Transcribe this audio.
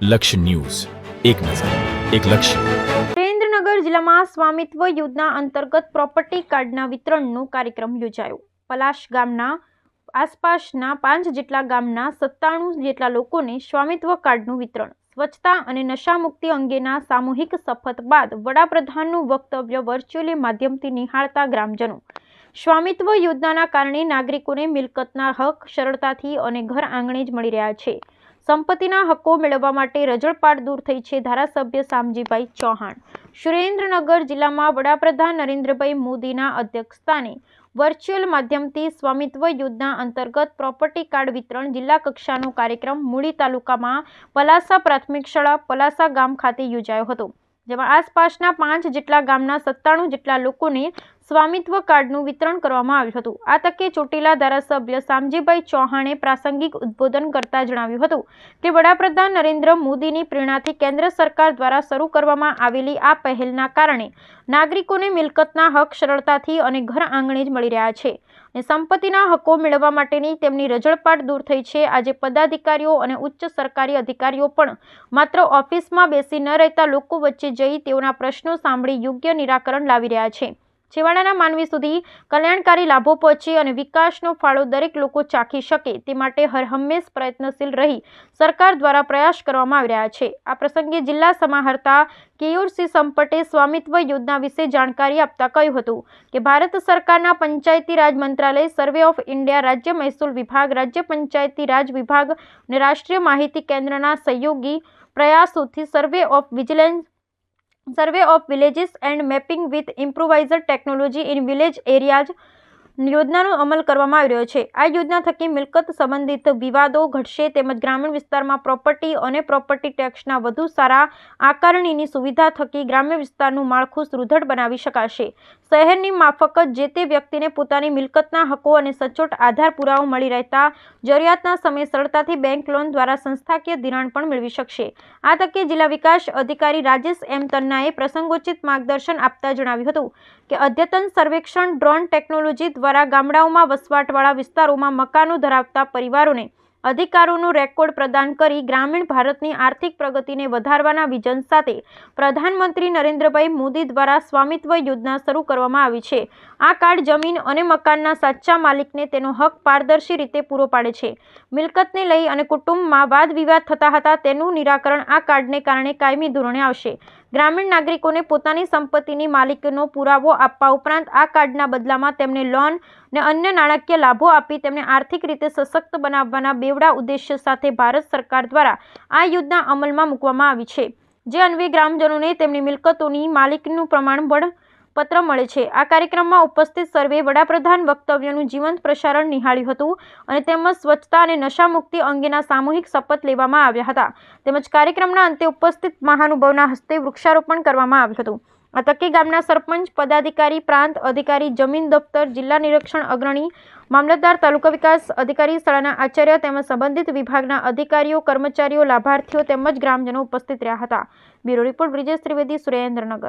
લક્ષ્ય ન્યૂઝ, એક નજર, એક લક્ષ્ય. સુરેન્દ્રનગર જિલ્લામાં સ્વામિત્વ યોજના અંતર્ગત પ્રોપર્ટી કાર્ડના વિતરણનો કાર્યક્રમ યોજાયો. પલાશ ગામના આસપાસના 5 જેટલા ગામના 97 જેટલા લોકોને સ્વામિત્વ કાર્ડનું વિતરણ. સ્વચ્છતા અને નશામુક્તિ અંગેના સામૂહિક શપથ બાદ વડાપ્રધાનનું વક્તવ્ય વર્ચ્યુઅલી માધ્યમથી નિહાળતા ગ્રામજનો. સ્વામિત્વ યોજનાના કારણે નાગરિકોને મિલકતના હક સરળતાથી અને ઘર આંગણે જ મળી રહ્યા છે. સંપત્તિના હકો મેળવવા માટે રજળપાટ દૂર થઈ છે. ધારાસભ્ય શામજીભાઈ ચૌહાણ. સુરેન્દ્રનગર જિલ્લામાં વડાપ્રધાન નરેન્દ્રભાઈ મોદીના અધ્યક્ષસ્થાને વર્ચ્યુઅલ માધ્યમથી સ્વામિત્વ યોજના અંતર્ગત પ્રોપર્ટી કાર્ડ વિતરણ જિલ્લા કક્ષાનો કાર્યક્રમ મૂળી તાલુકામાં પલાસા પ્રાથમિક શાળા પલાસા ગામ ખાતે યોજાયો હતો, જેમાં આસપાસના 5 જેટલા ગામના 97 જેટલા લોકોને સ્વામિત્વ કાર્ડનું વિતરણ કરવામાં આવ્યું હતું. આ તકે ચોટીલા ધારાસભ્ય શામજીભાઈ ચૌહાણે પ્રાસંગિક ઉદ્બોધન કરતા જણાવ્યું હતું કે વડાપ્રધાન નરેન્દ્ર મોદીની પ્રેરણાથી કેન્દ્ર સરકાર દ્વારા શરૂ કરવામાં આવેલી આ પહેલના કારણે નાગરિકોને મિલકતના હક સરળતાથી અને ઘર આંગણે જ મળી રહ્યા છે અને સંપત્તિના હકો મેળવવા માટેની તેમની રજળપાટ દૂર થઈ છે. આજે પદાધિકારીઓ અને ઉચ્ચ સરકારી અધિકારીઓ પણ માત્ર ઓફિસમાં બેસી ન રહેતા લોકો વચ્ચે જઈ તેઓના પ્રશ્નો સાંભળી યોગ્ય નિરાકરણ લાવી રહ્યા છે. છેવાડાના માનવી સુધી કલ્યાણકારી લાભો પહોંચે અને વિકાસનો ફાળો દરેક લોકો ચાખી શકે તે માટે હરહંમેશ પ્રયત્નશીલ રહી સરકાર દ્વારા પ્રયાસ કરવામાં આવી રહ્યા છે. આ પ્રસંગે જિલ્લા સમાહર્તા કેયુરસિંહ સંપટે સ્વામિત્વ યોજના વિશે જાણકારી આપતા કહ્યું હતું કે ભારત સરકારના પંચાયતી રાજ મંત્રાલય, સર્વે ઓફ ઇન્ડિયા, રાજ્ય મહેસૂલ વિભાગ, રાજ્ય પંચાયતી રાજ વિભાગ અને રાષ્ટ્રીય માહિતી કેન્દ્રના સહયોગી પ્રયાસોથી survey of villages and mapping with improvised technology in village areas યોજનાનો અમલ કરવામાં આવી રહ્યો છે. આ યોજના થકી મિલકત સંબંધિત વિવાદો ઘટશે તેમજ ગ્રામીણ વિસ્તારમાં પ્રોપર્ટી અને પ્રોપર્ટી ટેક્સના વધુ સારા આકારણીની સુવિધા થકી ગ્રામ્ય વિસ્તારનું માળખું સુદૃઢ બનાવી શકાશે. શહેરની માફક જે તે વ્યક્તિને પોતાની મિલકતના હકો અને સચોટ આધાર પુરાવો મળી રહેતા જરૂરિયાતના સમયે સરળતાથી બેંક લોન દ્વારા સંસ્થાકીય ધિરાણ પણ મેળવી શકશે. આ તકે જિલ્લા વિકાસ અધિકારી રાજેશ એમ તન્નાએ પ્રસંગોચિત માર્ગદર્શન આપતા જણાવ્યું હતું કે અદ્યતન સર્વેક્ષણ ડ્રોન ટેકનોલોજી દ્વારા ગામડાઓમાં વસવાટવાળા વિસ્તારોમાં મકાનો ધરાવતા પરિવારોને અધિકારોનો રેકોર્ડ પ્રદાન કરી ગ્રામીણ ભારતની આર્થિક પ્રગતિને વધારવાના વિઝન સાથે પ્રધાનમંત્રી નરેન્દ્રભાઈ મોદી દ્વારા સ્વામિત્વ યોજના શરૂ કરવામાં આવી છે. આ કાર્ડ જમીન અને મકાનના સાચા માલિકને તેનો હક પારદર્શી રીતે પૂરો પાડે છે. મિલકતને લઈ અને કુટુંબમાં વાદ વિવાદ થતા હતા તેનું નિરાકરણ આ કાર્ડને કારણે કાયમી ધોરણે આવશે. ગ્રામીણ નાગરિકોને પોતાની સંપત્તિની માલિકીનો પુરાવો આપવા ઉપરાંત આ કાર્ડના બદલામાં તેમને લોન અને અન્ય નાણાકીય લાભો આપી તેમને આર્થિક રીતે સશક્ત બનાવવાના બેવડા ઉદ્દેશ્ય સાથે ભારત સરકાર દ્વારા આ યોજના અમલમાં મૂકવામાં આવી છે, જે અન્વયે ગ્રામજનોને તેમની મિલકતોની માલિકીનું પ્રમાણપત્ર મળે છે. આ કાર્યક્રમમાં ઉપસ્થિત સર્વે વડાપ્રધાન વક્તવ્યનું જીવંત પ્રસારણ નિહાળ્યું હતું અને તેમજ સ્વચ્છતા અને નશામુક્તિ અંગેના સામૂહિક શપથ લેવામાં આવ્યા હતા. તેમજ કાર્યક્રમના અંતે ઉપસ્થિત મહાનુભાવોના હસ્તે વૃક્ષારોપણ કરવામાં આવ્યું હતું. આ તકે ગામના સરપંચ, પદાધિકારી, પ્રાંત અધિકારી, જમીન દફતર, જિલ્લા નિરીક્ષણ અગ્રણી, મામલતદાર, તાલુકા વિકાસ અધિકારી, શાળાના આચાર્ય તેમજ સંબંધિત વિભાગના અધિકારીઓ, કર્મચારીઓ, લાભાર્થીઓ તેમજ ગ્રામજનો ઉપસ્થિત રહ્યા હતા. Bureau report Brijesh Trivedi, Surendranagar.